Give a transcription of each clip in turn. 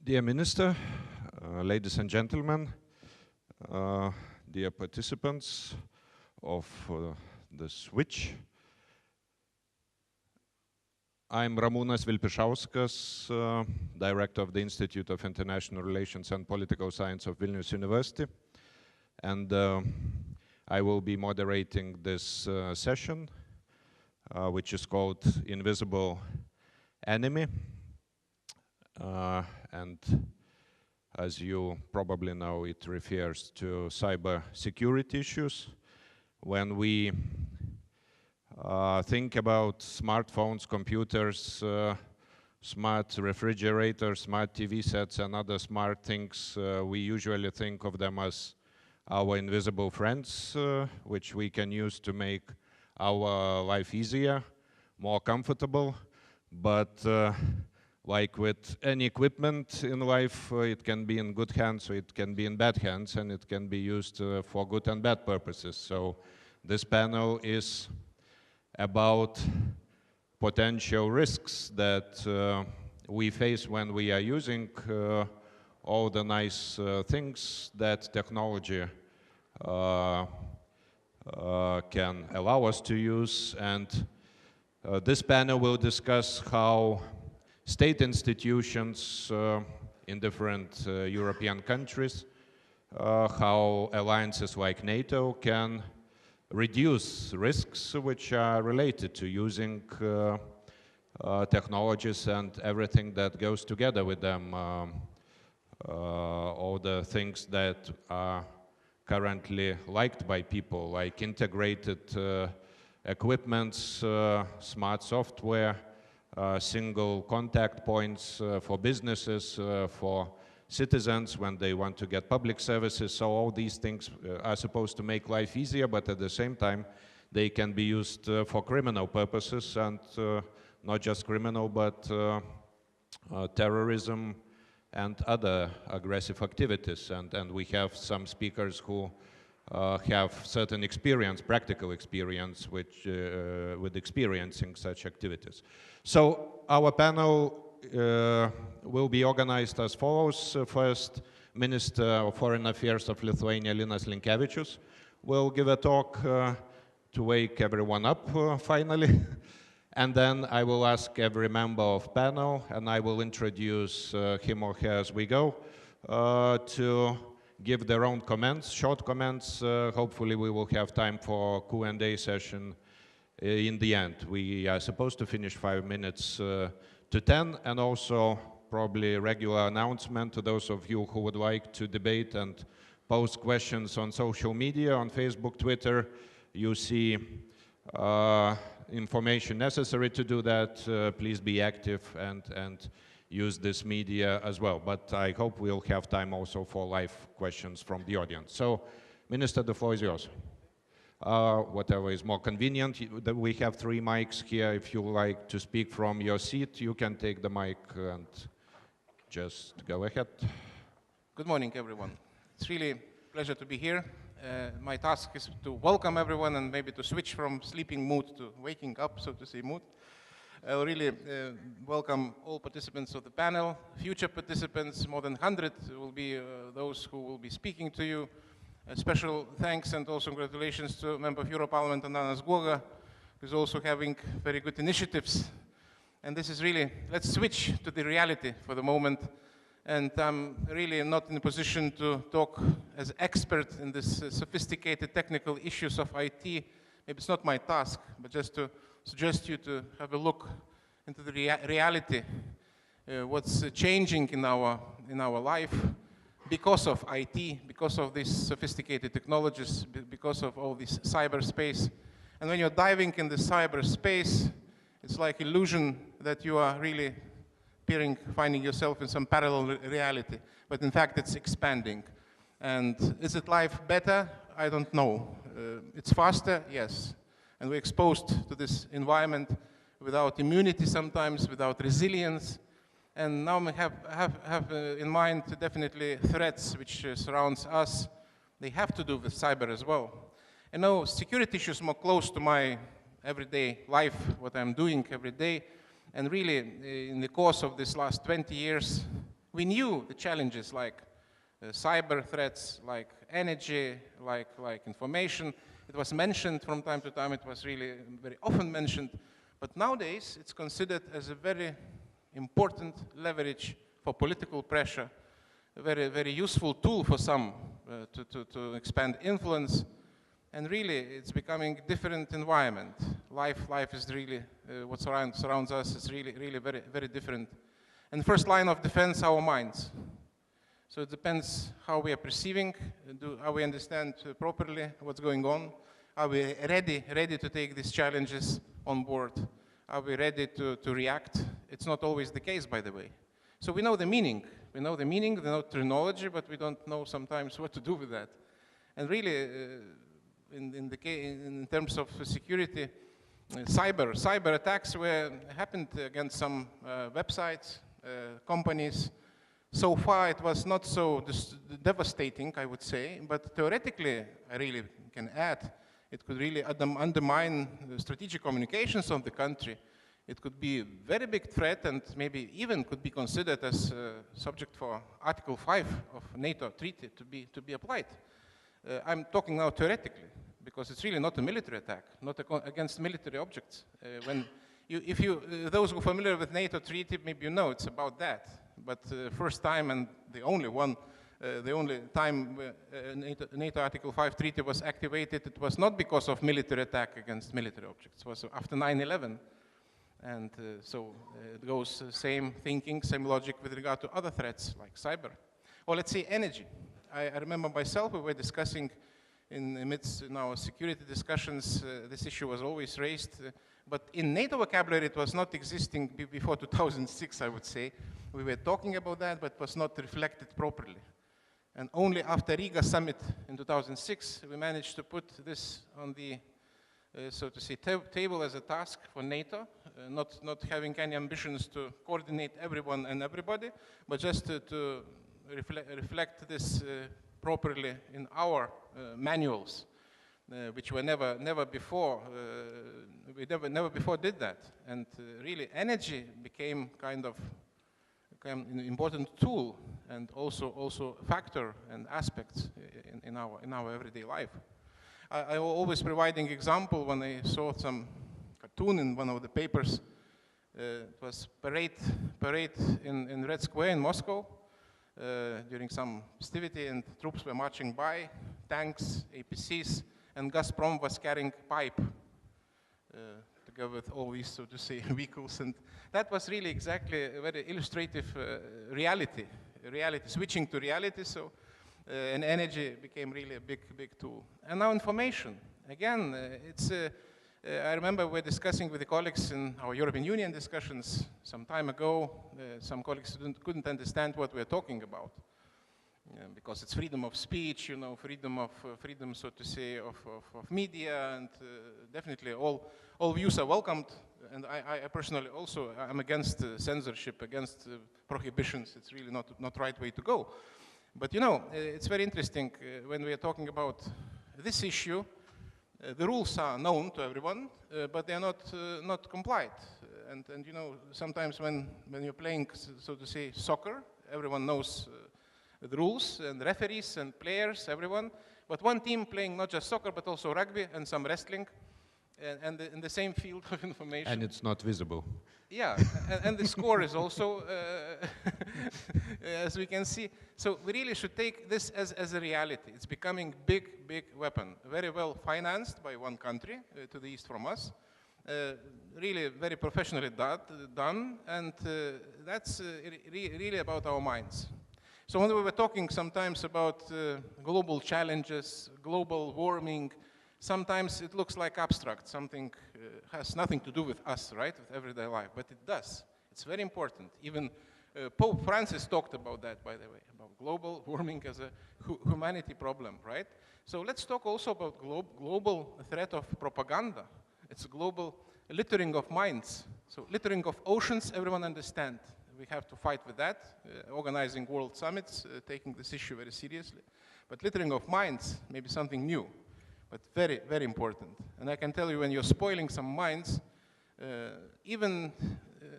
Dear Minister, ladies and gentlemen, dear participants of the switch, I'm Ramūnas Vilpišauskas, Director of the Institute of International Relations and Political Science of Vilnius University, and I will be moderating this session, which is called Invisible Enemy. And as you probably know, it refers to cyber security issues. When we think about smartphones, computers, smart refrigerators, smart TV sets, and other smart things, we usually think of them as our invisible friends, which we can use to make our life easier, more comfortable, but like with any equipment in life, it can be in good hands or it can be in bad hands, and it can be used for good and bad purposes. So this panel is about potential risks that we face when we are using all the nice things that technology can allow us to use. And this panel will discuss how state institutions in different European countries, how alliances like NATO can reduce risks which are related to using technologies and everything that goes together with them, all the things that are currently liked by people, like integrated equipments, smart software, single contact points for businesses, for citizens when they want to get public services. So all these things are supposed to make life easier, but at the same time they can be used for criminal purposes, and not just criminal, but terrorism and other aggressive activities. And we have some speakers who have certain experience, practical experience, with experiencing such activities. So our panel will be organized as follows. First, Minister of Foreign Affairs of Lithuania, Linas Linkevičius, will give a talk to wake everyone up finally. And then I will ask every member of panel, and I will introduce him or her as we go, to give their own comments, short comments. Hopefully we will have time for Q&A session in the end. We are supposed to finish 5 minutes to 10, and also probably regular announcement to those of you who would like to debate and post questions on social media, on Facebook, Twitter. You see information necessary to do that. Please be active and use this media as well. But I hope we'll have time also for live questions from the audience. So, Minister, the floor is yours. Whatever is more convenient. We have 3 mics here. If you like to speak from your seat, you can take the mic and just go ahead. Good morning, everyone. It's really a pleasure to be here. My task is to welcome everyone and maybe to switch from sleeping mood to waking up, so to say, mood. I'll really welcome all participants of the panel, future participants. More than 100 will be those who will be speaking to you. A special thanks and also congratulations to Member of Europarlament Antanas Guoga, who's also having very good initiatives. And this is really, let's switch to the reality for the moment. And I'm really not in a position to talk as expert in this sophisticated technical issues of IT. Maybe it's not my task, but just to suggest you to have a look into the reality, what's changing in our life because of IT, because of these sophisticated technologies, because of all this cyberspace. And when you're diving in the cyberspace, it's like illusion that you are really finding yourself in some parallel reality, but in fact it's expanding. And is it life better? I don't know. It's faster, yes. And we're exposed to this environment without immunity sometimes, without resilience. And now we have in mind definitely threats which surrounds us. They have to do with cyber as well. And now security issues more close to my everyday life, what I'm doing every day. And really, in the course of this last 20 years, We knew the challenges like cyber threats, like energy, like information. It was mentioned from time to time. It was really very often mentioned. But nowadays, it's considered as a very important leverage for political pressure, a very, very useful tool for some to expand influence. And really, it's becoming a different environment. Life is really, what surrounds us is really, really very, very different. And first line of defense, our minds. So it depends how we are perceiving, how we understand properly what's going on. Are we ready to take these challenges on board? Are we ready to react? It's not always the case, by the way. So we know the meaning. We know the meaning, we know terminology, but we don't know sometimes what to do with that. And really, in terms of security, cyber attacks happened against some websites, companies. So far, it was not so devastating, I would say, but theoretically, I really can add, it could really undermine the strategic communications of the country. It could be a very big threat and maybe even could be considered as subject for Article 5 of NATO Treaty to be applied. I'm talking now theoretically, because it's really not a military attack, not against military objects. Those who are familiar with NATO Treaty, maybe you know it's about that. But first time and the only one, the only time NATO Article 5 Treaty was activated, it was not because of military attack against military objects. It was after 9/11. And so it goes same thinking, same logic with regard to other threats like cyber. Or let's say energy. I remember myself, we were discussing in our security discussions, this issue was always raised. But in NATO vocabulary, it was not existing before 2006, I would say. We were talking about that, but it was not reflected properly. And only after Riga summit in 2006, we managed to put this on the, so to say, table as a task for NATO, not having any ambitions to coordinate everyone and everybody, but just to reflect this properly in our manuals. Which were never before, we never before did that. And really energy became kind of an important tool and also a factor and aspect in our everyday life. I always providing example when I saw some cartoon in one of the papers. It was parade in Red Square in Moscow during some festivity, and troops were marching by, tanks, APCs, and Gazprom was carrying pipe together with all these, so to say, vehicles. And that was really exactly a very illustrative reality, switching to reality. So, and energy became really a big tool. And now information. Again, I remember we were discussing with the colleagues in our European Union discussions some time ago. Some colleagues couldn't understand what we were talking about. Because it's freedom of speech, you know, freedom, so to say, of media, and definitely all views are welcomed. And I personally also am against censorship, against prohibitions. It's really not right way to go. But you know, it's very interesting when we are talking about this issue. The rules are known to everyone, but they are not complied. And you know, sometimes when you're playing, so to say, soccer, everyone knows the rules and referees and players, everyone. But one team playing not just soccer, but also rugby and some wrestling, and in the same field of information. And it's not visible. Yeah, and the score is also, as we can see. So we really should take this as a reality. It's becoming big weapon, very well financed by one country to the east from us. Really very professionally done, and that's really about our minds. So when we were talking sometimes about global challenges, global warming, sometimes it looks like abstract, something has nothing to do with us, right, with everyday life, but it does. It's very important. Even Pope Francis talked about that, by the way, about global warming as a humanity problem, right? So let's talk also about global threat of propaganda. It's a global littering of minds. So littering of oceans, everyone understands. We have to fight with that, organizing world summits, taking this issue very seriously. But littering of minds may be something new, but very important. And I can tell you, when you're spoiling some minds, even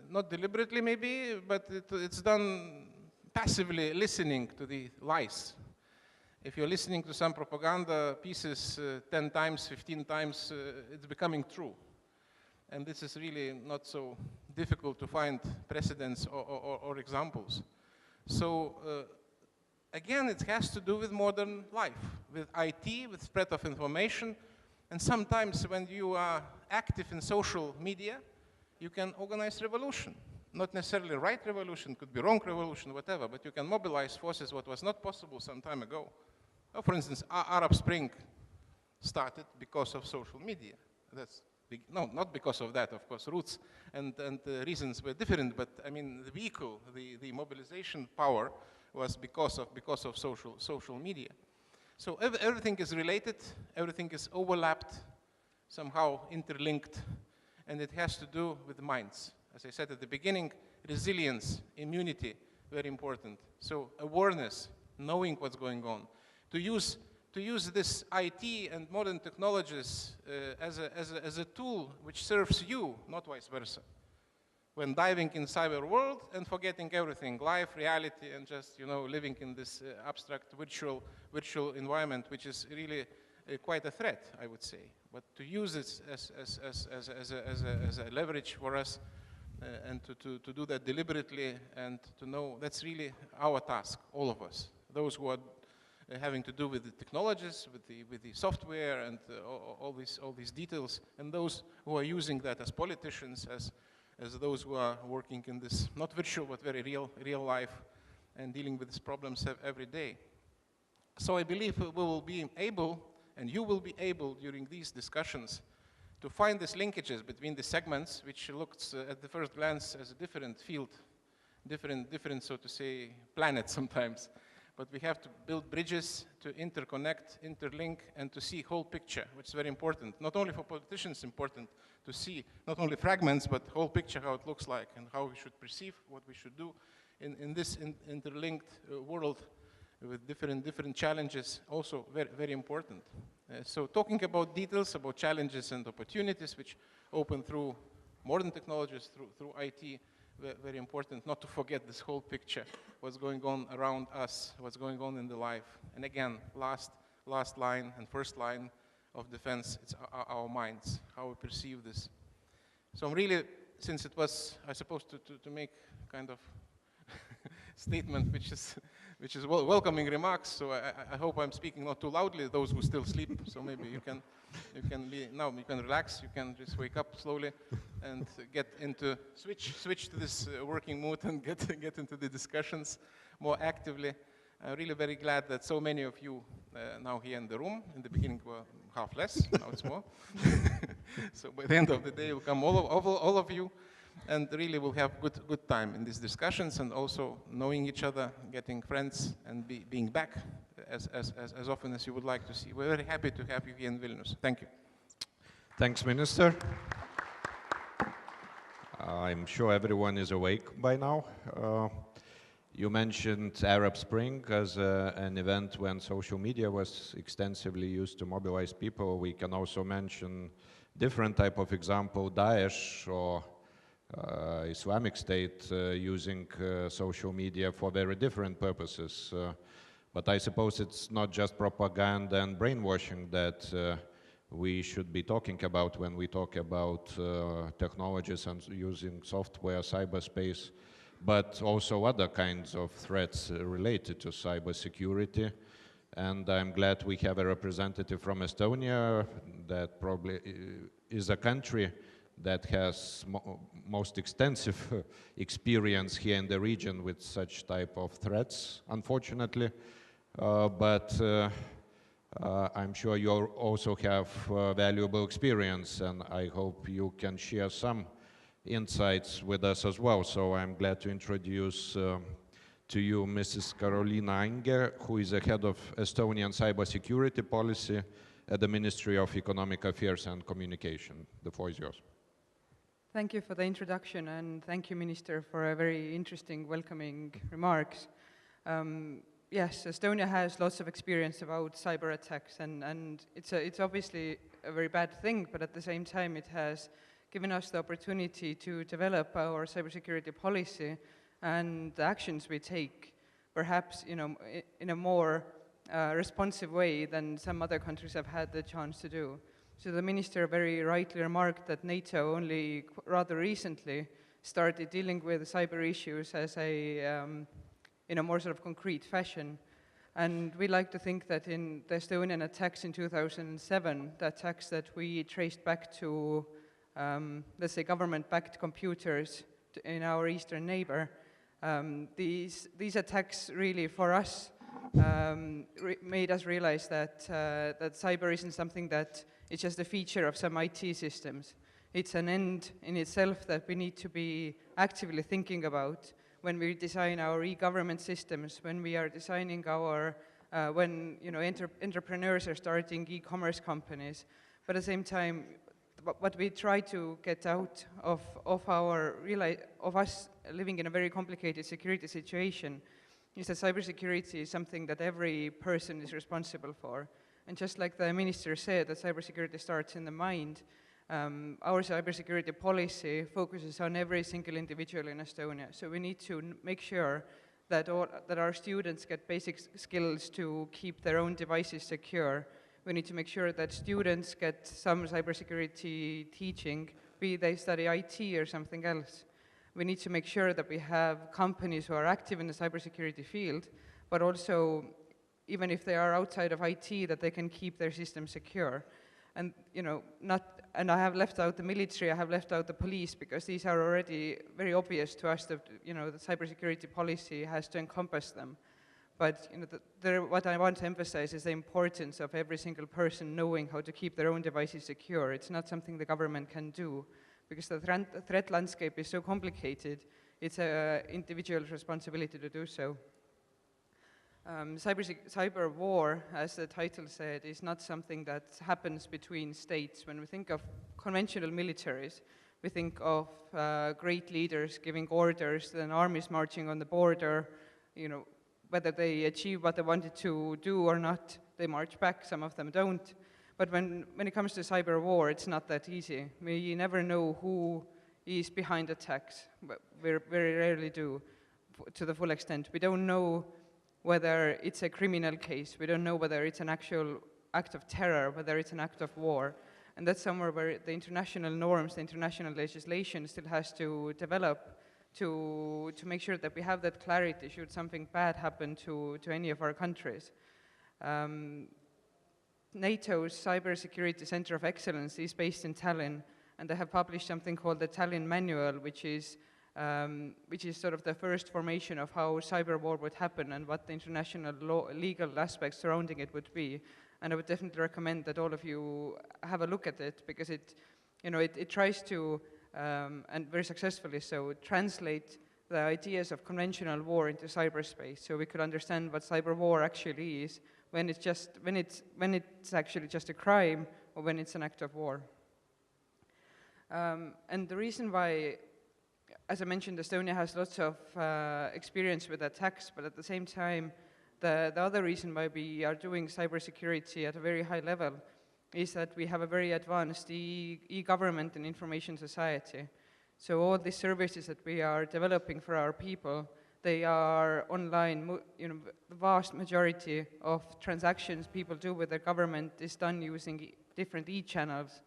not deliberately maybe, but it's done passively listening to the lies. If you're listening to some propaganda pieces 10 times, 15 times, it's becoming true. And this is really not so difficult to find precedents or examples. So again, it has to do with modern life, with IT, with spread of information. And sometimes when you are active in social media, you can organize revolution. Not necessarily right revolution, could be wrong revolution, whatever, but you can mobilize forces, what was not possible some time ago. For instance, Arab Spring started because of social media. That's big, no, not because of that, of course. Roots and reasons were different, but I mean, the vehicle, the mobilization power was because of social media. So everything is related, everything is overlapped, somehow interlinked, and it has to do with the minds. As I said at the beginning, resilience, immunity, very important. So awareness, knowing what's going on. To use this IT and modern technologies as a tool which serves you, not vice versa. When diving in cyber world and forgetting everything, life, reality, and just living in this abstract virtual environment, which is really quite a threat, I would say. But to use it as a leverage for us, and to do that deliberately, and to know that's really our task, all of us. Those who are having to do with the technologies, with the software, and all these details, and those who are using that as politicians, as those who are working in this not virtual but very real life, and dealing with these problems every day. So I believe we will be able, and you will be able during these discussions, to find these linkages between the segments, which looks at the first glance as a different field, different, so to say, planet sometimes. But we have to build bridges to interconnect, interlink, and to see whole picture, which is very important. Not only for politicians, important to see not only fragments, but whole picture, how it looks like, and how we should perceive, what we should do in this interlinked world with different challenges, also very important. So talking about details, about challenges and opportunities which open through modern technologies, through IT, very important not to forget this whole picture, what's going on around us, what's going on in the life. And again, last line and first line of defense, it's our minds, how we perceive this. So I'm really, since it was, I suppose, to make kind of statement which is welcoming remarks, so I hope I'm speaking not too loudly, those who still sleep, so maybe you can relax, you can just wake up slowly and get into, switch to this working mood and get into the discussions more actively. I'm really very glad that so many of you now here in the room. In the beginning were half less, now it's more. So by the end of the day will come all of you, and really we'll have good time in these discussions, and also knowing each other, getting friends, and being back as often as you would like to see. We're very happy to have you here in Vilnius. Thank you. Thanks, Minister. I'm sure everyone is awake by now. You mentioned Arab Spring as an event when social media was extensively used to mobilize people. We can also mention different type of example, Daesh or Islamic State using social media for very different purposes. But I suppose it's not just propaganda and brainwashing that we should be talking about when we talk about technologies and using software, cyberspace, but also other kinds of threats related to cybersecurity. And I'm glad we have a representative from Estonia that probably is a country that has most extensive experience here in the region with such type of threats, unfortunately. But I'm sure you also have valuable experience, and I hope you can share some insights with us as well. So I'm glad to introduce to you Mrs. Karolina Ange, who is the head of Estonian cybersecurity policy at the Ministry of Economic Affairs and Communication. The floor is yours. Thank you for the introduction, and thank you, Minister, for a very interesting, welcoming remarks. Yes, Estonia has lots of experience about cyber attacks, and it's obviously a very bad thing, but at the same time it has given us the opportunity to develop our cybersecurity policy and the actions we take. perhaps, in a more responsive way than some other countries have had the chance to do. So the minister very rightly remarked that NATO only rather recently started dealing with cyber issues as in a more sort of concrete fashion. And we like to think that in the Estonian attacks in 2007, the attacks that we traced back to, let's say, government-backed computers in our eastern neighbor, these attacks really, for us, made us realize that cyber isn't something that is just a feature of some IT systems. It's an end in itself that we need to be actively thinking about when we design our e-government systems, when we are designing our, when entrepreneurs are starting e-commerce companies. But at the same time, what we try to get out of us living in a very complicated security situation is that cybersecurity is something that every person is responsible for. And just like the minister said, that cybersecurity starts in the mind, our cybersecurity policy focuses on every single individual in Estonia. So we need to make sure that our students get basic skills to keep their own devices secure. We need to make sure that students get some cybersecurity teaching, be they study IT or something else. We need to make sure that we have companies who are active in the cybersecurity field, but also, even if they are outside of IT, that they can keep their system secure. And, and I have left out the military, I have left out the police, because these are already very obvious to us that, the cybersecurity policy has to encompass them. But, what I want to emphasize is the importance of every single person knowing how to keep their own devices secure. It's not something the government can do, because the threat landscape is so complicated, it's an individual's responsibility to do so. Cyber war, as the title said, is not something that happens between states. When we think of conventional militaries, we think of great leaders giving orders, then armies marching on the border, whether they achieve what they wanted to do or not, they march back, some of them don't. But when it comes to cyber war, it's not that easy. We never know who is behind attacks. We very rarely do, to the full extent. We don't know whether it's a criminal case. We don't know whether it's an actual act of terror, whether it's an act of war. And that's somewhere where the international norms, the international legislation still has to develop to make sure that we have that clarity should something bad happen to any of our countries. NATO's Cybersecurity Center of Excellence is based in Tallinn, and they have published something called the Tallinn Manual, which is sort of the first formation of how cyber war would happen and what the international legal aspects surrounding it would be. And I would definitely recommend that all of you have a look at it, because it tries to, and very successfully so, translate the ideas of conventional war into cyberspace, so we could understand what cyber war actually is, when it's actually just a crime or when it's an act of war. And the reason why, as I mentioned, Estonia has lots of experience with attacks, but at the same time, the other reason why we are doing cybersecurity at a very high level is that we have a very advanced e-government and information society. So all the services that we are developing for our people, they are online. The vast majority of transactions people do with their government is done using different e-channels.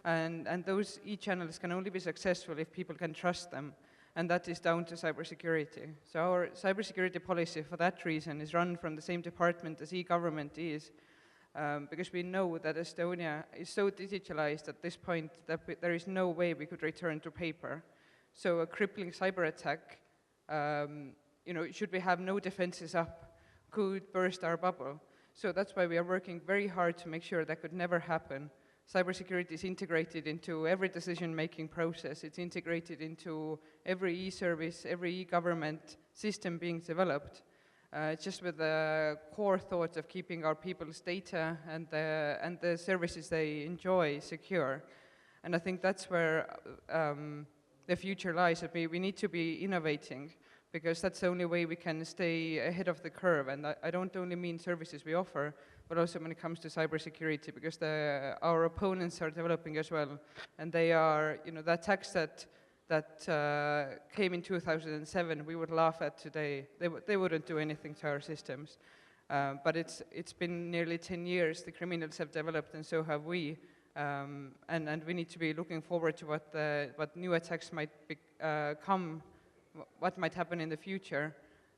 And those e-channels can only be successful if people can trust them. And that is down to cybersecurity. So our cybersecurity policy, for that reason, is run from the same department as e-government is, because we know that Estonia is so digitalized at this point that there is no way we could return to paper. So a crippling cyber attack, should we have no defenses up, could burst our bubble. So that's why we are working very hard to make sure that could never happen. Cybersecurity is integrated into every decision-making process. It's integrated into every e-service, every e-government system being developed, just with the core thought of keeping our people's data and the services they enjoy secure. And I think that's where the future lies. We need to be innovating, because that's the only way we can stay ahead of the curve. And I don't only mean services we offer, but also when it comes to cybersecurity, because our opponents are developing as well. And they are, the attacks that that came in 2007, we would laugh at today. They wouldn't do anything to our systems. But it's been nearly 10 years. The criminals have developed, and so have we. And we need to be looking forward to what new attacks might come, what might happen in the future,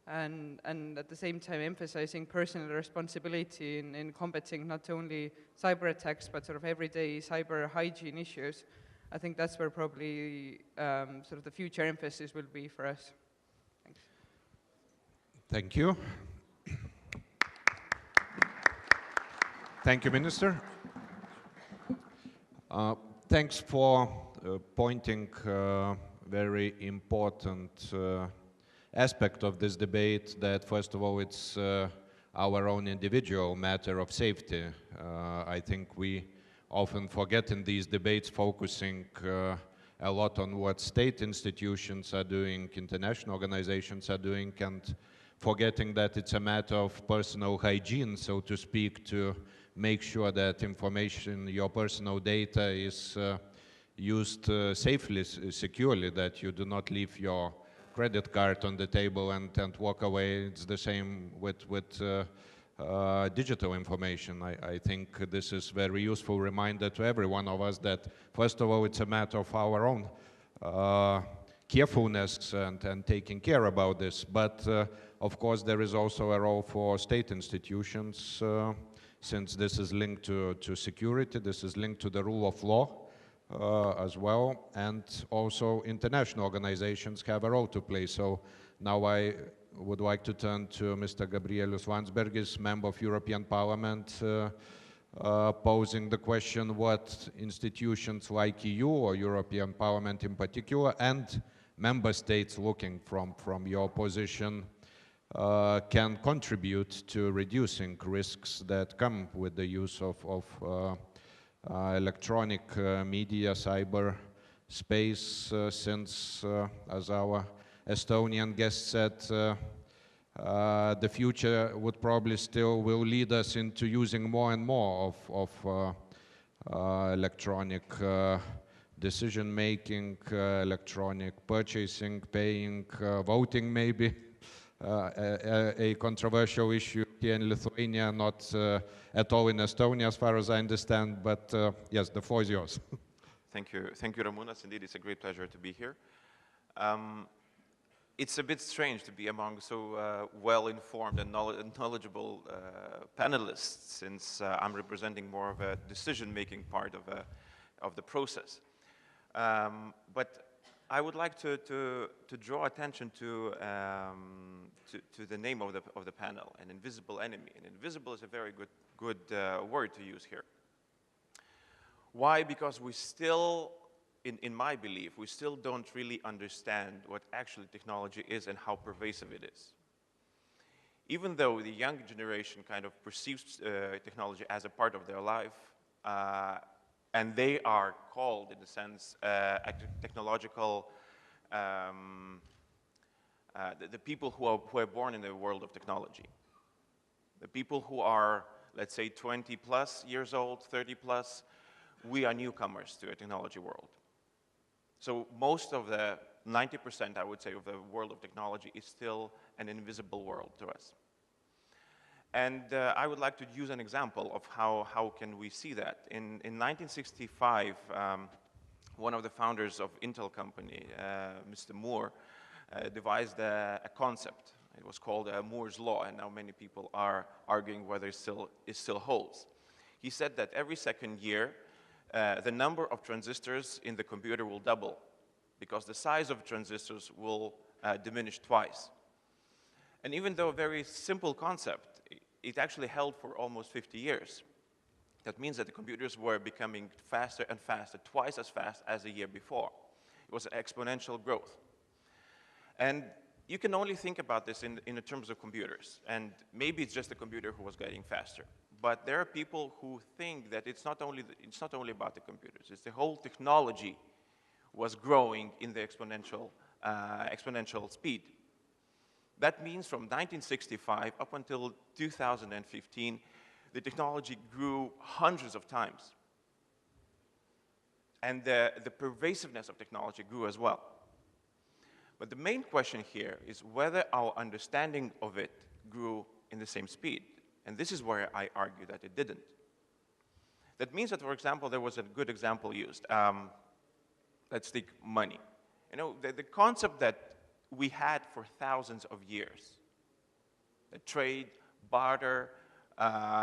and at the same time emphasizing personal responsibility in combating not only cyber attacks but sort of everyday cyber hygiene issues. I think that's where probably sort of the future emphasis will be for us. Thanks. Thank you. Thank you, Minister. Thanks for pointing very important aspect of this debate, that first of all it's our own individual matter of safety. I think we often forget in these debates focusing a lot on what state institutions are doing, international organizations are doing, and forgetting that it's a matter of personal hygiene, so to speak, to make sure that information, your personal data is used safely, securely, that you do not leave your credit card on the table and walk away. It's the same with digital information. I think this is very useful reminder to every one of us that, first of all, it's a matter of our own carefulness and taking care about this. But of course, there is also a role for state institutions, since this is linked to security, this is linked to the rule of law as well, and also international organizations have a role to play. So now I would like to turn to Mr. Gabrielius Landsbergis, Member of European Parliament, posing the question what institutions like EU or European Parliament in particular, and member states looking from your position, can contribute to reducing risks that come with the use of electronic media, cyber space, since, as our Estonian guest said, the future would probably still will lead us into using more and more of electronic decision-making, electronic purchasing, paying, voting maybe. A controversial issue here in Lithuania, not at all in Estonia, as far as I understand, but yes, the floor is yours. Thank you, Ramūnas. Indeed, it's a great pleasure to be here. It's a bit strange to be among so well-informed and knowledgeable panelists, since I'm representing more of a decision-making part of the process. But I would like to draw attention to the name of the panel, an invisible enemy. And invisible is a very good word to use here. Why? Because we still, in my belief, we still don't really understand what actually technology is and how pervasive it is. Even though the young generation kind of perceives technology as a part of their life, and they are called, in a sense, technological, the people who are born in the world of technology. The people who are, let's say, 20 plus years old, 30 plus, we are newcomers to a technology world. So most of the 90%, I would say, of the world of technology is still an invisible world to us. And I would like to use an example of how can we see that. In 1965, one of the founders of Intel company, Mr. Moore, devised a concept. It was called Moore's Law, and now many people are arguing whether it still holds. He said that every second year, the number of transistors in the computer will double, because the size of transistors will diminish twice. And even though a very simple concept, it actually held for almost 50 years. That means that the computers were becoming faster and faster, twice as fast as the year before. It was exponential growth. And you can only think about this in terms of computers. And maybe it's just the computer who was getting faster. But there are people who think that it's not only about the computers. It's the whole technology was growing in the exponential speed. That means from 1965 up until 2015, the technology grew hundreds of times. And the pervasiveness of technology grew as well. But the main question here is whether our understanding of it grew in the same speed. And this is where I argue that it didn't. That means that, for example, there was a good example used. Let's take money. You know, the concept that we had for thousands of years, the trade, barter,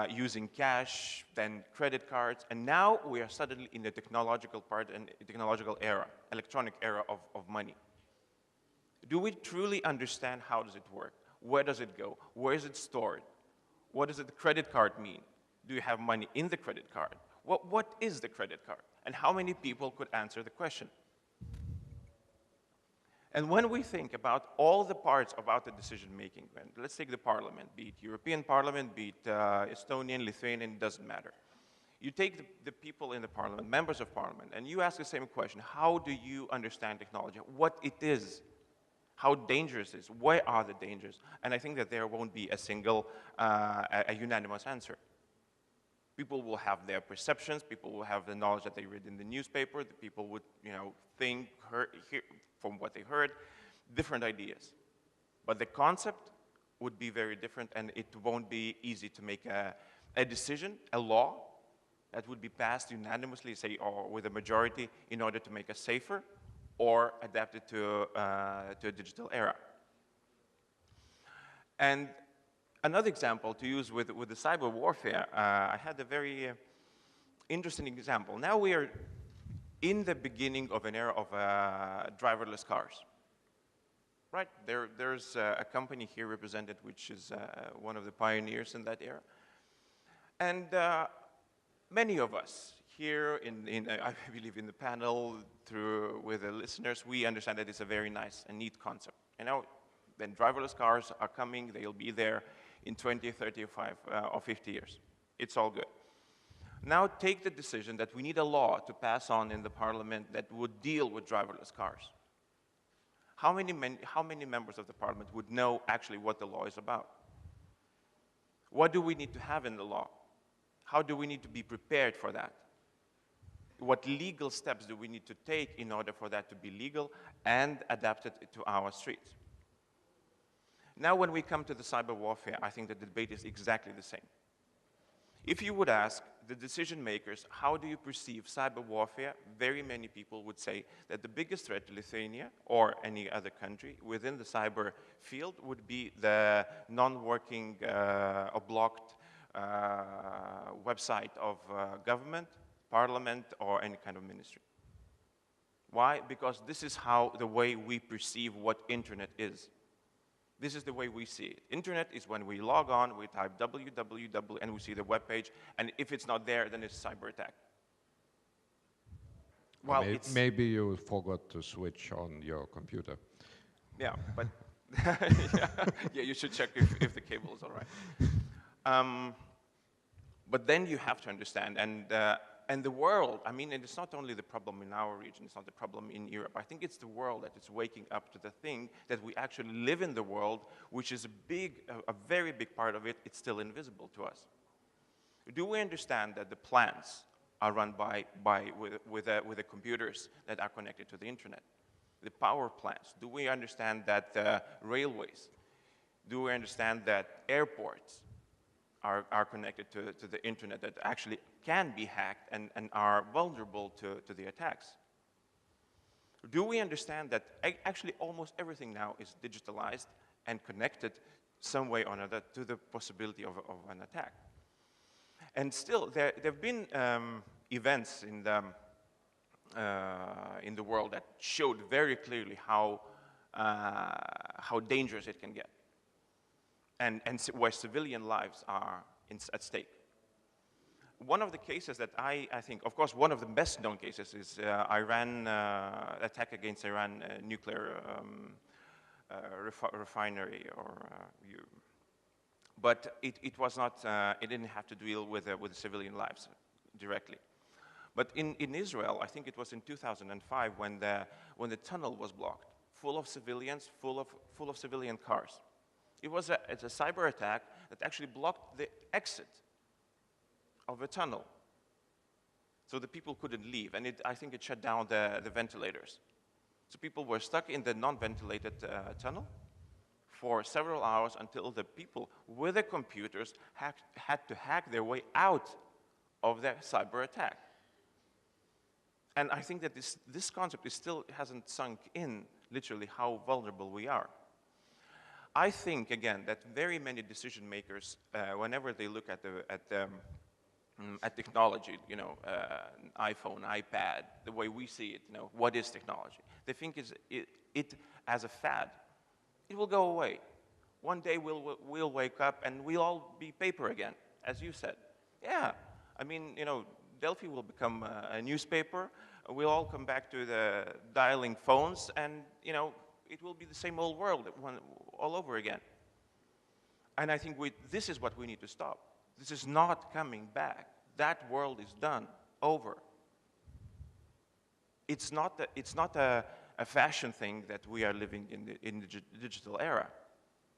using cash, then credit cards, and now we are suddenly in the technological part and technological era, electronic era of money. Do we truly understand how does it work? Where does it go? Where is it stored? What does the credit card mean? Do you have money in the credit card? What is the credit card? And how many people could answer the question? And when we think about all the parts about the decision-making, let's take the parliament, be it European Parliament, be it Estonian, Lithuanian, it doesn't matter. You take the people in the parliament, members of parliament, and you ask the same question: how do you understand technology? What it is? How dangerous it is? Where are the dangers? And I think that there won't be a single, a unanimous answer. People will have their perceptions, people will have the knowledge that they read in the newspaper, the people would, you know, think, hear from what they heard, different ideas. But the concept would be very different, and it won't be easy to make a decision, a law, that would be passed unanimously, say, or with a majority, in order to make us safer, or adapt it to a digital era. And another example to use with the cyber warfare, I had a very interesting example. Now we are in the beginning of an era of driverless cars. Right, there's a company here represented which is one of the pioneers in that era. And many of us here, I believe in the panel, with the listeners, we understand that it's a very nice and neat concept. You know, then driverless cars are coming, they'll be there in 20, 35, or 50 years. It's all good. Now take the decision that we need a law to pass on in the parliament that would deal with driverless cars. How many members of the parliament would know actually what the law is about? What do we need to have in the law? How do we need to be prepared for that? What legal steps do we need to take in order for that to be legal and adapted to our streets? Now when we come to the cyber warfare, I think the debate is exactly the same. If you would ask the decision makers, how do you perceive cyber warfare? Very many people would say that the biggest threat to Lithuania or any other country within the cyber field would be the non-working or blocked website of government, parliament, or any kind of ministry. Why? Because this is the way we perceive what internet is. This is the way we see it. Internet is when we log on, we type www, and we see the web page, and if it's not there, then it's a cyber attack. Well, maybe you forgot to switch on your computer. Yeah, but yeah, you should check if the cable is all right. But then you have to understand, and the world, I mean, and it's not only the problem in our region, it's not the problem in Europe. I think it's the world that is waking up to the thing that we actually live in the world, which is a very big part of it, it's still invisible to us. Do we understand that the plants are run with the computers that are connected to the internet? The power plants. Do we understand that the railways? Do we understand that airports are connected to the internet, that actually can be hacked and are vulnerable to the attacks? Do we understand that actually almost everything now is digitalized and connected some way or another to the possibility of an attack? And still, there have been events in the world that showed very clearly how dangerous it can get, and where civilian lives are at stake. One of the cases that I think, of course, one of the best known cases is Iran attack against Iran nuclear refinery, but it was not. It didn't have to deal with civilian lives directly. But in Israel, I think it was in 2005 when the tunnel was blocked, full of civilians, full of civilian cars. It's a cyber attack that actually blocked the exit of a tunnel, so the people couldn't leave, and I think it shut down the ventilators. So people were stuck in the non-ventilated tunnel for several hours until the people with the computers had to hack their way out of their cyber attack. And I think that this concept still hasn't sunk in, literally, how vulnerable we are. I think, again, that very many decision makers, whenever they look at technology, you know, iPhone, iPad, the way we see it, you know, what is technology? They think it as a fad. It will go away. One day we'll wake up and we'll all be paper again, as you said. Yeah, I mean, you know, Delphi will become a newspaper. We'll all come back to the dialing phones, and you know, it will be the same old world all over again. And I think this is what we need to stop. This is not coming back. That world is done, over. It's not a fashion thing that we are living in the digital era.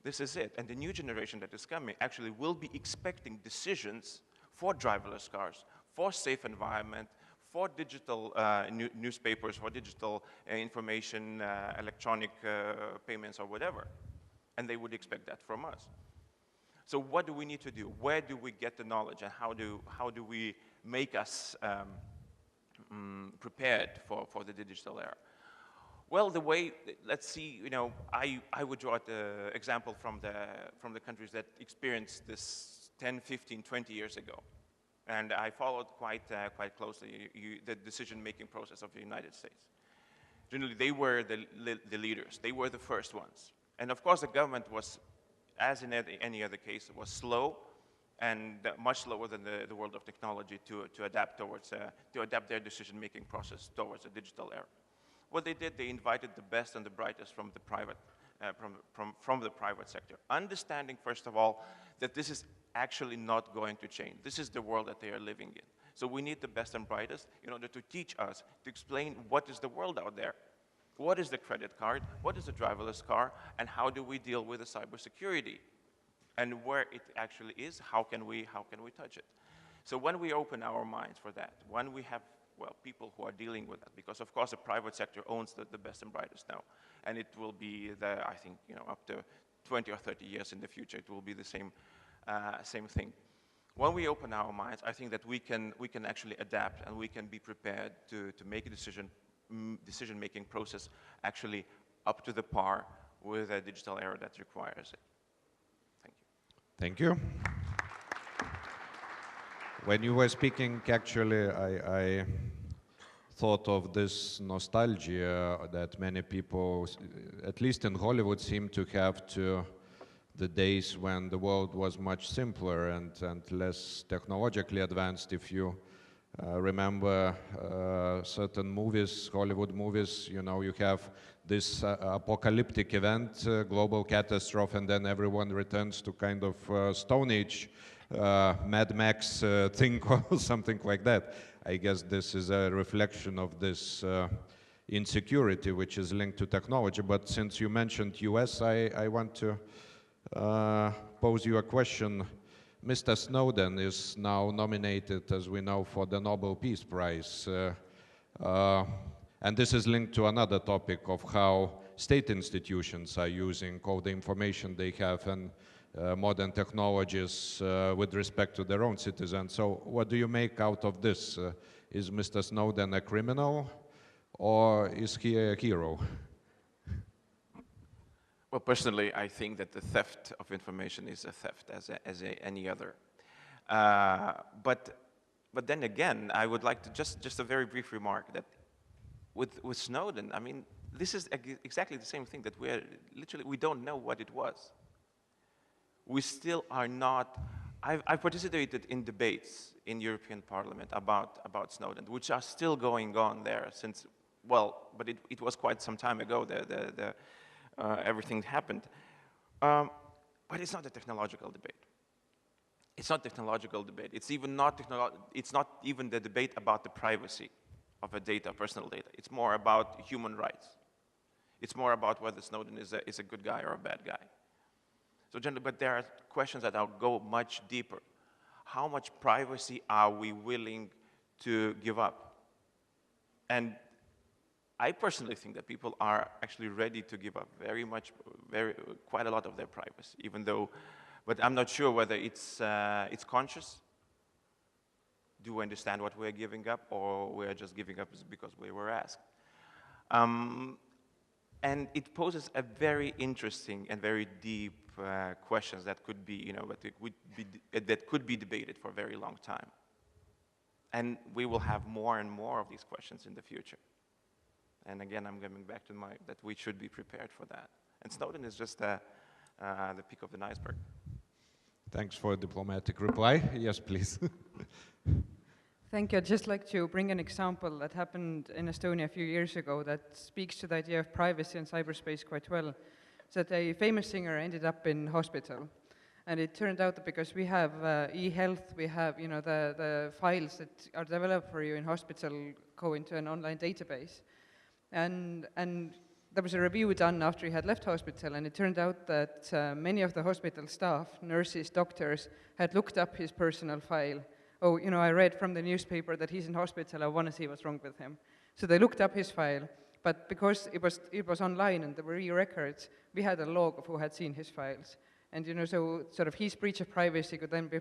This is it. And the new generation that is coming actually will be expecting decisions for driverless cars, for safe environment, for digital newspapers, for digital information, electronic payments or whatever. And they would expect that from us. So what do we need to do? Where do we get the knowledge, and how do we make us prepared for the digital era? Well, the way, let's see, you know, I would draw the example from the countries that experienced this 10, 15, 20 years ago. And I followed quite closely the decision-making process of the United States. Generally, they were the leaders. They were the first ones. And of course, the government was, as in any other case, was slow, and much slower than the world of technology to adapt their decision-making process towards a digital era. What they did, they invited the best and the brightest from the private sector, understanding, first of all, that this is actually not going to change. This is the world that they are living in. So we need the best and brightest in order to teach us, to explain what is the world out there. What is the credit card? What is the driverless car? And how do we deal with the cybersecurity? And where it actually is, how can we touch it? So when we open our minds for that, when we have, well, people who are dealing with that, because of course the private sector owns the best and brightest now, and it will be I think, you know, up to 20 or 30 years in the future, it will be the same thing. When we open our minds, I think that we can actually adapt, and we can be prepared to make a decision-making process actually up to the par with a digital era that requires it. Thank you. When you were speaking, actually, I thought of this nostalgia that many people, at least in Hollywood, seem to have to the days when the world was much simpler and less technologically advanced. If you remember certain movies, Hollywood movies, you know, you have this apocalyptic event, global catastrophe, and then everyone returns to kind of Stone Age, Mad Max thing or something like that. I guess this is a reflection of this insecurity which is linked to technology. But since you mentioned US, I want to pose you a question. Mr. Snowden is now nominated, as we know, for the Nobel Peace Prize. And this is linked to another topic of how state institutions are using all the information they have and modern technologies with respect to their own citizens. So what do you make out of this? Is Mr. Snowden a criminal, or is he a hero? Well, personally, I think that the theft of information is a theft as any other. But then again, I would like to just a very brief remark that with Snowden, I mean, this is exactly the same thing that we don't know what it was. We still are not. I participated in debates in European Parliament about Snowden, which are still going on there since, well, but it was quite some time ago. Everything happened. But it's not a technological debate. It's not a technological debate. It's not even the debate about the privacy of a personal data. It's more about human rights. It's more about whether Snowden is a good guy or a bad guy. So generally, but there are questions that go much deeper. How much privacy are we willing to give up? And I personally think that people are actually ready to give up quite a lot of their privacy, even though, but I'm not sure whether it's conscious. Do we understand what we're giving up, or we're just giving up because we were asked? And it poses a very interesting and very deep questions that could be, that could be debated for a very long time. And we will have more and more of these questions in the future. And again, I'm coming back to that we should be prepared for that. And Snowden is just the peak of the iceberg. Thanks for a diplomatic reply. Yes, please. Thank you. I'd just like to bring an example that happened in Estonia a few years ago that speaks to the idea of privacy in cyberspace quite well. So that a famous singer ended up in hospital. And it turned out that because we have e-health, we have the files that are developed for you in hospital go into an online database. And there was a review done after he had left hospital, and it turned out that many of the hospital staff, nurses, doctors, had looked up his personal file. Oh, I read from the newspaper that he's in hospital, I want to see what's wrong with him. So they looked up his file, but because it was online and there were e-records, we had a log of who had seen his files. And so sort of his breach of privacy could then be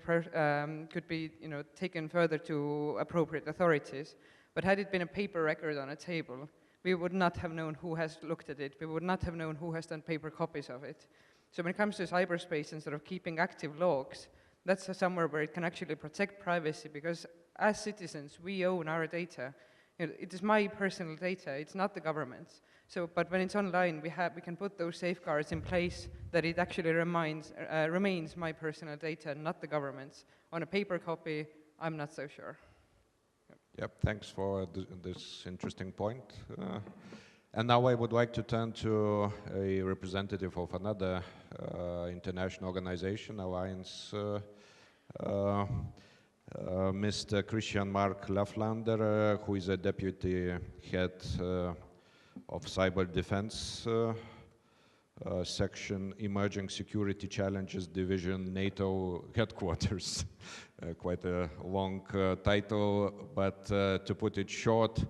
taken further to appropriate authorities. But had it been a paper record on a table, we would not have known who has looked at it. We would not have known who has done paper copies of it. So when it comes to cyberspace and sort of keeping active logs, that's somewhere where it can actually protect privacy, because as citizens, we own our data. It is my personal data, it's not the government's. So, but when it's online, we can put those safeguards in place that it actually remains my personal data, not the government's. On a paper copy, I'm not so sure. Yep, thanks for this interesting point. And now I would like to turn to a representative of another international organization, Alliance, Mr. Christian Mark Laflander, who is a deputy head of Cyber Defense Section, Emerging Security Challenges Division, NATO Headquarters. Quite a long title, but to put it short,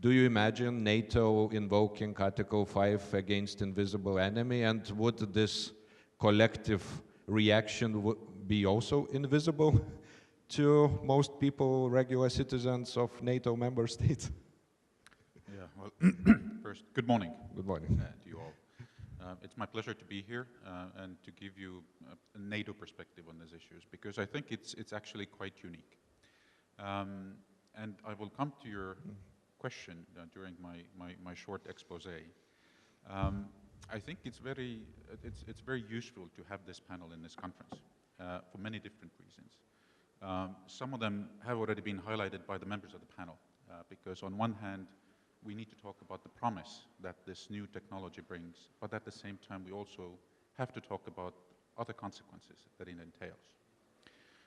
do you imagine NATO invoking Article 5 against invisible enemy, and would this collective reaction be also invisible to most people, regular citizens of NATO member states? Yeah, well, first, good morning. Good morning. To you all. It's my pleasure to be here and to give you a NATO perspective on these issues, because I think it's actually quite unique. And I will come to your question during my short expose. I think it's very useful to have this panel in this conference for many different reasons. Some of them have already been highlighted by the members of the panel, because on one hand, we need to talk about the promise that this new technology brings, but at the same time, we also have to talk about other consequences that it entails.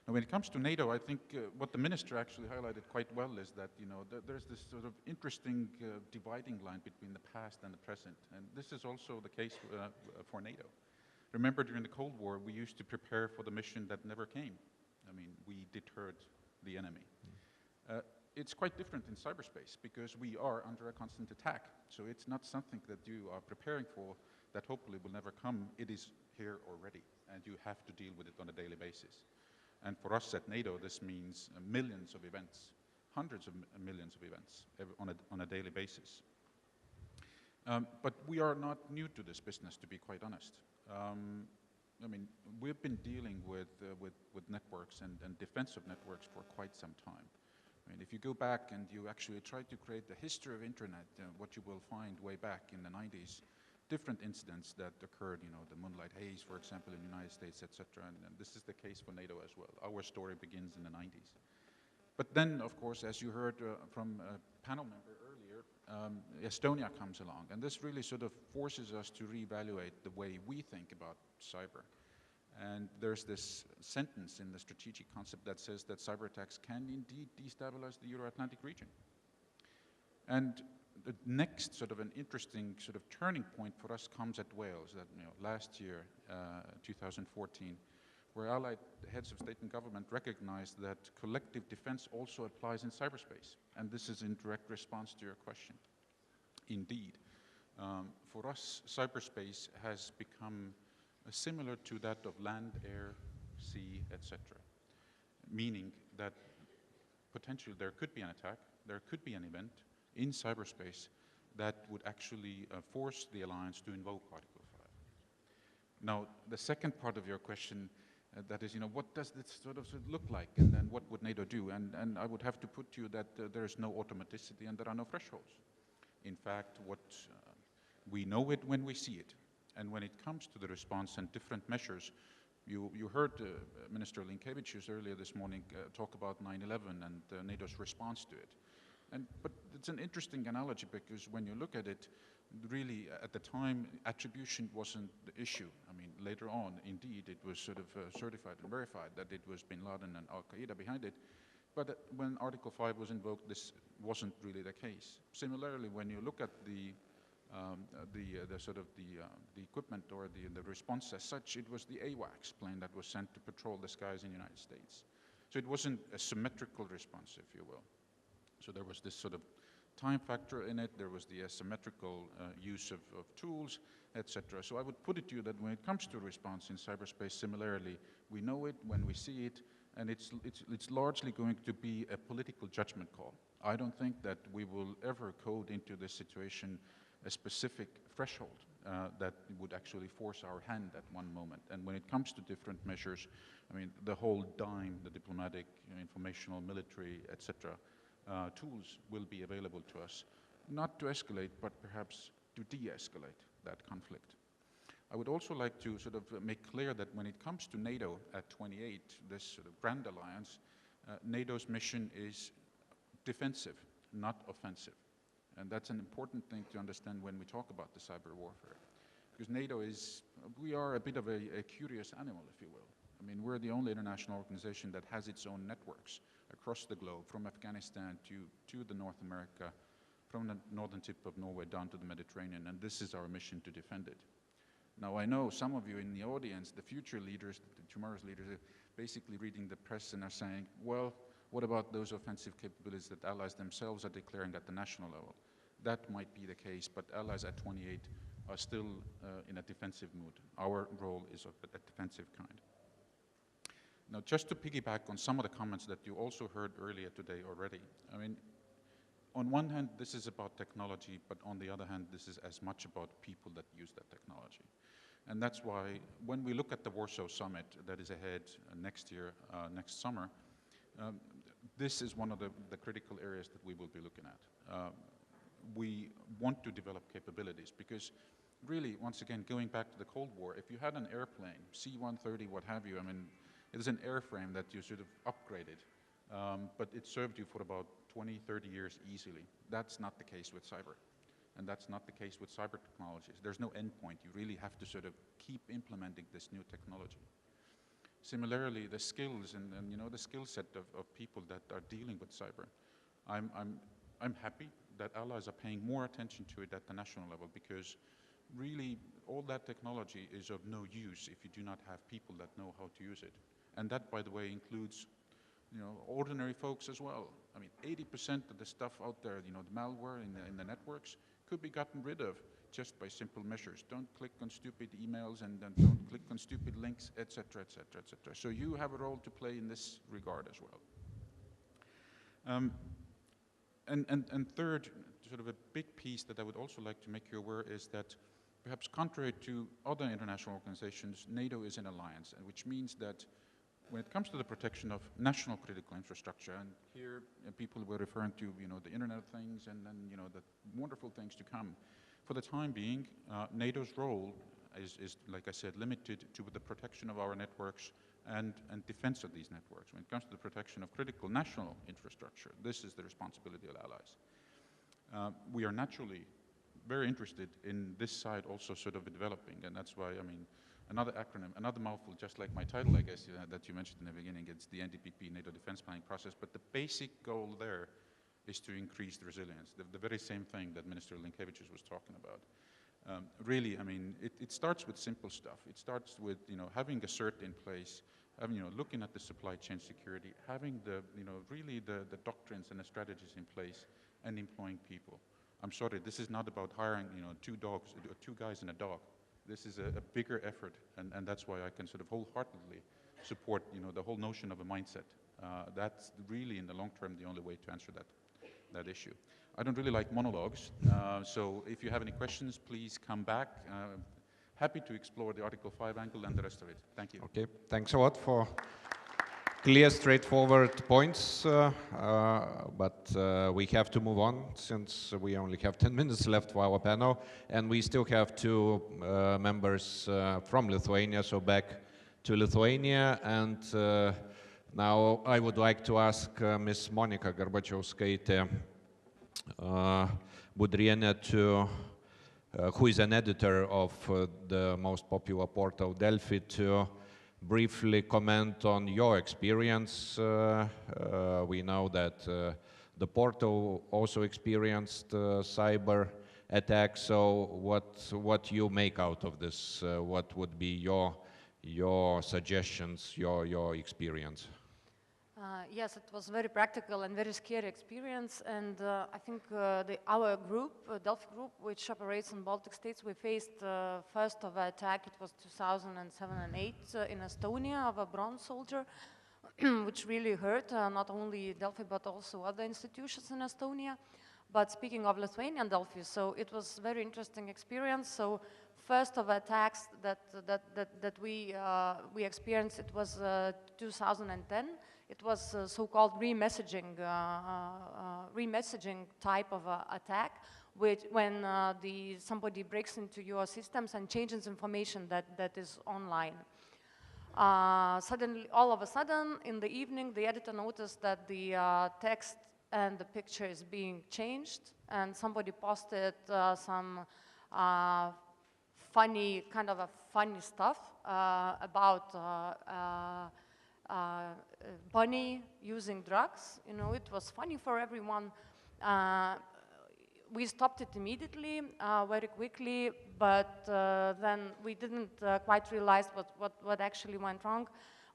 Now, when it comes to NATO, I think what the minister actually highlighted quite well is that, there's this sort of interesting dividing line between the past and the present, and this is also the case for NATO. Remember, during the Cold War, we used to prepare for the mission that never came. I mean, we deterred the enemy. It's quite different in cyberspace, because we are under a constant attack. So it's not something that you are preparing for that hopefully will never come. It is here already, and you have to deal with it on a daily basis. And for us at NATO, this means millions of events, hundreds of millions of events on a daily basis. But we are not new to this business, to be quite honest. I mean, we've been dealing with networks and defense of networks for quite some time. I mean, if you go back and you actually try to create the history of internet, what you will find way back in the 90s, different incidents that occurred, the Moonlight Haze, for example, in the United States, etc. And this is the case for NATO as well. Our story begins in the 90s. But then, of course, as you heard from a panel member earlier, Estonia comes along. And this really sort of forces us to reevaluate the way we think about cyber. And there's this sentence in the strategic concept that says that cyber attacks can indeed destabilize the Euro-Atlantic region. And the next sort of an interesting sort of turning point for us comes at Wales, that last year, 2014, where allied heads of state and government recognized that collective defense also applies in cyberspace. And this is in direct response to your question. indeed. For us, cyberspace has become similar to that of land, air, sea, etc. Meaning that potentially there could be an attack, there could be an event in cyberspace that would actually force the alliance to invoke Article 5. Now, the second part of your question, that is, what does this sort of look like, and then what would NATO do? And I would have to put to you that there is no automaticity and there are no thresholds. In fact, we know it when we see it. And when it comes to the response and different measures, you heard Minister Linkevičius earlier this morning talk about 9/11 and NATO's response to it. But it's an interesting analogy because when you look at it, really at the time, attribution wasn't the issue. I mean, later on, indeed, it was sort of certified and verified that it was bin Laden and Al-Qaeda behind it. But when Article 5 was invoked, this wasn't really the case. Similarly, when you look at the equipment or the response as such, it was the AWACS plane that was sent to patrol the skies in the United States. So it wasn't a symmetrical response, if you will. So there was this sort of time factor in it, there was the asymmetrical use of tools, etc. So I would put it to you that when it comes to response in cyberspace, similarly, we know it when we see it, and it's largely going to be a political judgment call. I don't think that we will ever code into this situation a specific threshold that would actually force our hand at one moment. And when it comes to different measures, I mean, the whole dime, the diplomatic, informational, military, etc., tools will be available to us, not to escalate, but perhaps to de-escalate that conflict. I would also like to sort of make clear that when it comes to NATO at 28, this sort of grand alliance, NATO's mission is defensive, not offensive. And that's an important thing to understand when we talk about the cyber warfare. Because NATO we are a bit of a curious animal, if you will. I mean, we're the only international organization that has its own networks across the globe, from Afghanistan to the North America, from the northern tip of Norway down to the Mediterranean, and this is our mission to defend it. Now, I know some of you in the audience, the future leaders, tomorrow's leaders, are basically reading the press and are saying, well, what about those offensive capabilities that allies themselves are declaring at the national level? That might be the case, but allies at 28 are still in a defensive mood. Our role is of a defensive kind. Now, just to piggyback on some of the comments that you also heard earlier today already, I mean, on one hand, this is about technology, but on the other hand, this is as much about people that use that technology. And that's why when we look at the Warsaw Summit that is ahead next year, next summer, this is one of the critical areas that we will be looking at. We want to develop capabilities because really, once again, going back to the Cold War, if you had an airplane, C-130, what have you, I mean, it is an airframe that you sort of upgraded, but it served you for about 20, 30 years easily. That's not the case with cyber. And that's not the case with cyber technologies. There's no endpoint. You really have to sort of keep implementing this new technology. Similarly, the skills and the skill set of people that are dealing with cyber, I'm happy that allies are paying more attention to it at the national level because really all that technology is of no use if you do not have people that know how to use it. And that, by the way, includes ordinary folks as well. I mean, 80% of the stuff out there, the malware in the networks could be gotten rid of just by simple measures. Don't click on stupid emails and don't click on stupid links, etc., etc., etc. So you have a role to play in this regard as well. And third, sort of a big piece that I would also like to make you aware is that perhaps contrary to other international organizations, NATO is an alliance, which means that when it comes to the protection of national critical infrastructure, and here people were referring to the Internet of Things and then the wonderful things to come. For the time being, NATO's role is, like I said, limited to the protection of our networks and defense of these networks. When it comes to the protection of critical national infrastructure, this is the responsibility of allies. We are naturally very interested in this side also sort of developing, and that's why, I mean, another acronym, another mouthful, just like my title, I guess, that you mentioned in the beginning, it's the NDPP, NATO Defense Planning Process, but the basic goal there is to increase the resilience, the very same thing that Minister Linkevičius was talking about. Really, I mean, it starts with simple stuff. It starts with, having a CERT in place, having, looking at the supply chain security, having really the doctrines and the strategies in place, and employing people. I'm sorry, this is not about hiring, two guys and a dog. This is a bigger effort, and that's why I can sort of wholeheartedly support, the whole notion of a mindset. That's really, in the long term, the only way to answer that issue. I don't really like monologues, so if you have any questions, please come back. Happy to explore the Article 5 angle and the rest of it. Thank you. Okay, thanks a lot for clear, straightforward points, but we have to move on since we only have 10 minutes left for our panel, and we still have two members from Lithuania, so back to Lithuania. And now I would like to ask Ms. Monika Garbačiauskaitė Budrienė, who is an editor of the most popular portal Delphi, to briefly comment on your experience. We know that the portal also experienced cyber attacks, so what you make out of this? What would be your suggestions, your experience? Yes, it was very practical and very scary experience, and I think our group, Delphi group, which operates in Baltic states, we faced first of attack. It was 2007 and 8 in Estonia of a bronze soldier, which really hurt not only Delphi but also other institutions in Estonia. But speaking of Lithuanian Delphi, so it was very interesting experience. So first of attacks that we experienced, it was 2010. It was so-called remessaging type of attack, when somebody breaks into your systems and changes information that is online. Suddenly, all of a sudden, in the evening, the editor noticed that the text and the picture is being changed, and somebody posted some funny stuff about bunny using drugs. It was funny for everyone. We stopped it immediately, very quickly, but then we didn't quite realize what actually went wrong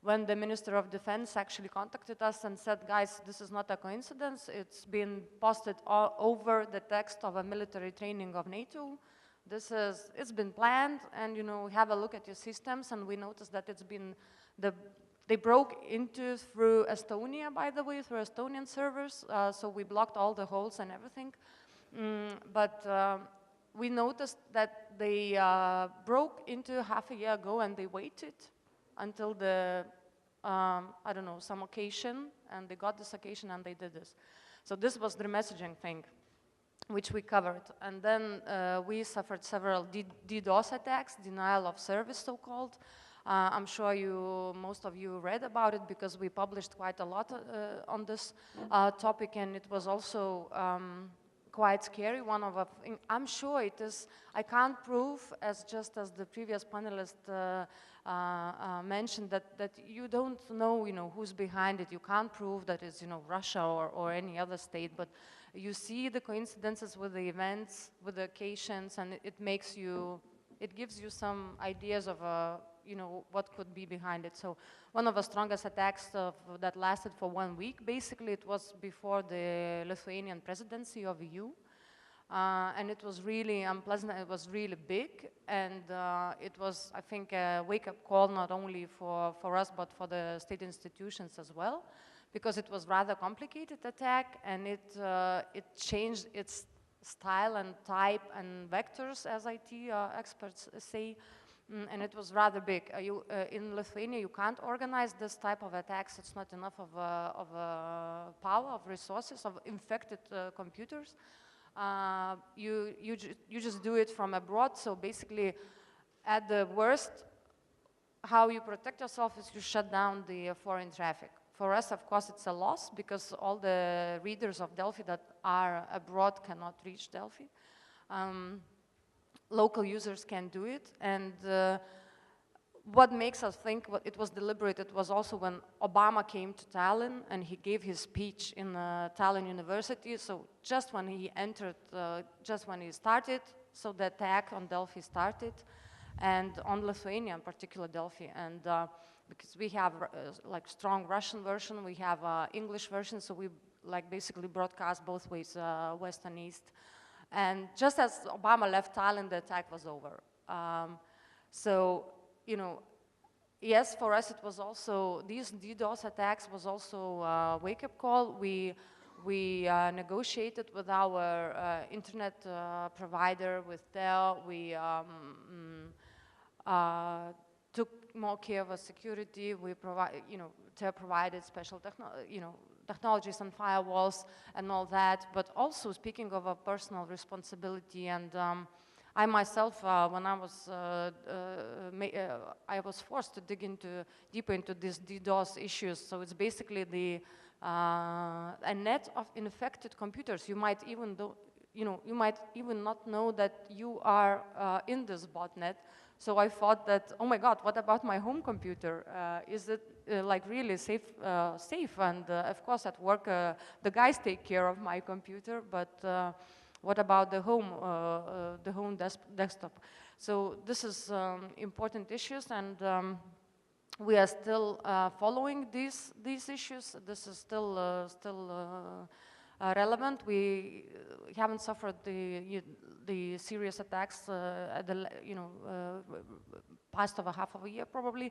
when the Minister of Defense actually contacted us and said, guys, this is not a coincidence. It's been posted all over the text of a military training of NATO. It's been planned, and have a look at your systems, and we noticed that they broke through Estonia, by the way, through Estonian servers, so we blocked all the holes and everything. But we noticed that they broke into half a year ago, and they waited until some occasion, and they got this occasion and they did this. So this was the messaging thing, which we covered. And then we suffered several DDoS attacks, denial of service, so-called. I'm sure most of you read about it because we published quite a lot on this topic, and it was also quite scary. I'm sure it is. I can't prove, just as the previous panelist mentioned, that you don't know, who's behind it. You can't prove that it's, Russia or any other state, but you see the coincidences with the events, with the occasions, and it gives you some ideas of what could be behind it. So one of the strongest attacks that lasted for 1 week, basically it was before the Lithuanian presidency of EU. And it was really unpleasant, it was really big, and it was, I think, a wake-up call not only for us, but for the state institutions as well, because it was rather complicated attack, and it changed its style and type and vectors, as IT experts say, and it was rather big. In Lithuania, you can't organize this type of attacks. It's not enough of power, of resources, of infected computers. You just do it from abroad. So basically, at the worst, how you protect yourself is you shut down the foreign traffic. For us, of course, it's a loss because all the readers of Delphi that are abroad cannot reach Delphi. Local users can do it, and what makes us think it was deliberate, it was also when Obama came to Tallinn and he gave his speech in Tallinn University. So just when he entered, just when he started, so the attack on Delphi started, and on Lithuania, in particular Delphi. And because we have like strong Russian version, we have English version, so we basically broadcast both ways, West and East. And just as Obama left Thailand, the attack was over. So, you know, yes, for us it was also, these DDoS attacks was also a wake-up call. We negotiated with our internet provider, with Dell. We took more care of our security. We provide, you know, Dell provided special technologies and firewalls and all that. But also speaking of a personal responsibility, and I myself, when I was forced to dig deeper into these DDoS issues. So it's basically a net of infected computers. You might even not know that you are in this botnet. So I thought that, oh my God, what about my home computer? Is it like really safe? And of course, at work, the guys take care of my computer, but what about the home desktop? So this is important issues, and we are still following these issues. This is still relevant. We haven't suffered the serious attacks at the past of a half of a year probably,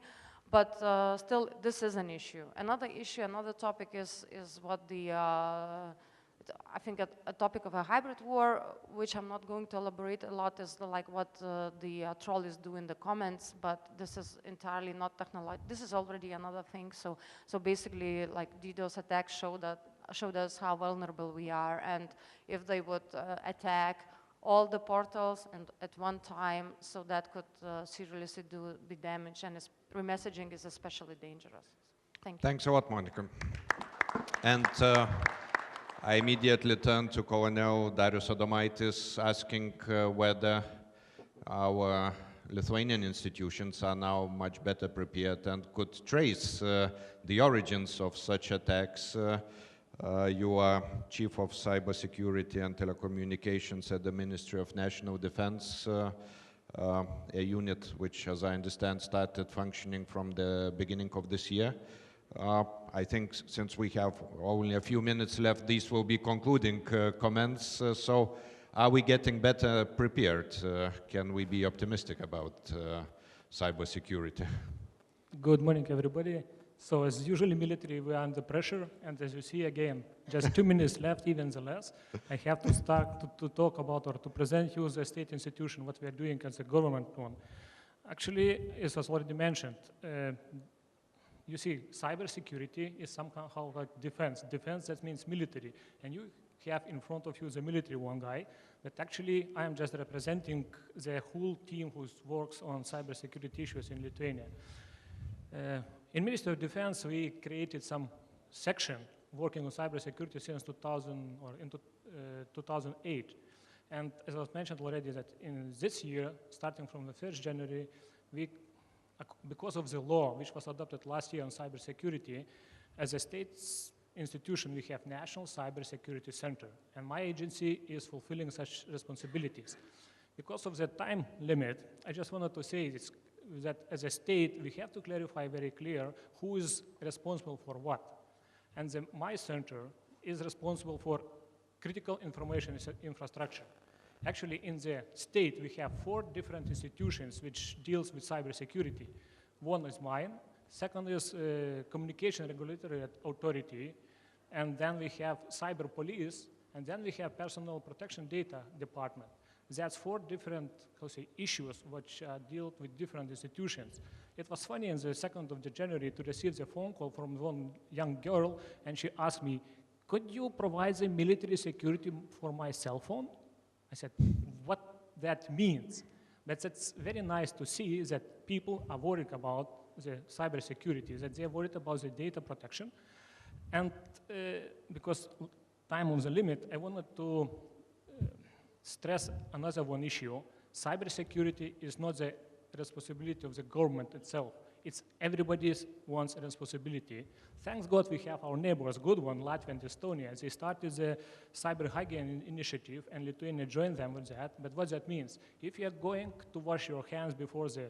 but still this is an issue. Another issue, another topic is what I think a topic of a hybrid war, which I'm not going to elaborate a lot, is like what the trolleys do in the comments, but this is entirely not technological. This is already another thing. So basically, like DDoS attacks showed us how vulnerable we are, and if they would attack all the portals and at one time, so that could seriously be damaged, and remessaging is especially dangerous. Thank you. Thanks a lot, Monica. And I immediately turned to Colonel Darius Adomaitis, asking whether our Lithuanian institutions are now much better prepared and could trace the origins of such attacks. You are Chief of Cybersecurity and Telecommunications at the Ministry of National Defense, a unit which, as I understand, started functioning from the beginning of this year. I think since we have only a few minutes left, these will be concluding comments. So are we getting better prepared? Can we be optimistic about cybersecurity? Good morning, everybody. So as usually military, we are under pressure. And as you see, again, just 2 minutes left, even the less. I have to start to talk about or to present you the state institution, what we are doing as a government one. Actually, as was already mentioned, you see, cybersecurity is somehow like defense. Defense, that means military. And you have in front of you the military one guy, but actually I am just representing the whole team who works on cybersecurity issues in Lithuania. In Ministry of Defense, we created some section working on cybersecurity since 2008. And as was mentioned already, that in this year, starting from the 1st January, because of the law which was adopted last year on cybersecurity, as a state institution, we have National Cybersecurity Center, and my agency is fulfilling such responsibilities. Because of the time limit, I just wanted to say that as a state, we have to clarify very clear who is responsible for what. And my center is responsible for critical information infrastructure. Actually, in the state, we have 4 different institutions which deals with cybersecurity. One is mine, second is Communication Regulatory Authority, and then we have Cyber Police, and then we have Personal Protection Data Department. That's 4 different, issues which deal with different institutions. It was funny on the 2nd of January to receive the phone call from one young girl, and she asked me, could you provide the military security for my cell phone? I said, what that means? But it's very nice to see that people are worried about the cybersecurity, that they're worried about the data protection. And because time on the limit, I wanted to stress another one issue. Cybersecurity is not the responsibility of the government itself. It's everybody's one's responsibility. Thanks God we have our neighbors, good one, Latvia and Estonia. They started the cyber hygiene initiative, and Lithuania joined them with that. But what that means, if you're going to wash your hands before the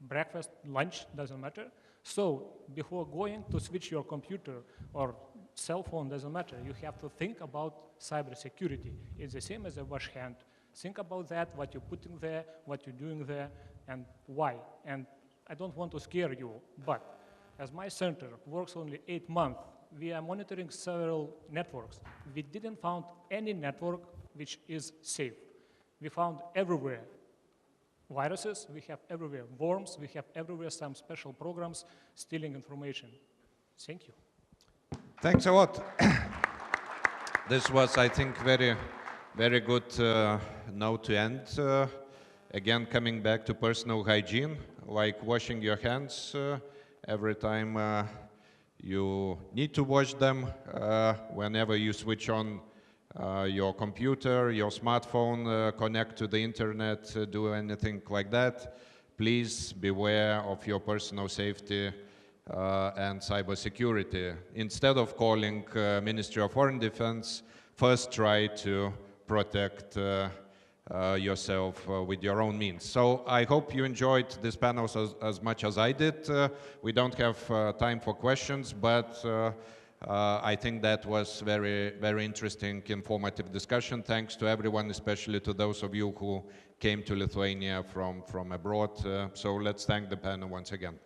breakfast, lunch, doesn't matter. So before going to switch your computer or cell phone doesn't matter. You have to think about cybersecurity. It's the same as a wash hand. Think about that, what you're putting there, what you're doing there, and why. And I don't want to scare you, but as my center works only 8 months, we are monitoring several networks. We didn't find any network which is safe. We found everywhere viruses, we have everywhere worms, we have everywhere some special programs stealing information. Thank you. Thanks a lot. This was, I think, very good note to end. Again, coming back to personal hygiene, like washing your hands every time you need to wash them, whenever you switch on your computer, your smartphone, connect to the internet, do anything like that. Please beware of your personal safety and cybersecurity. Instead of calling Ministry of Foreign Defense, first try to protect yourself with your own means. So I hope you enjoyed this panel as much as I did. We don't have time for questions, but I think that was very interesting, informative discussion. Thanks to everyone, especially to those of you who came to Lithuania from abroad. So let's thank the panel once again.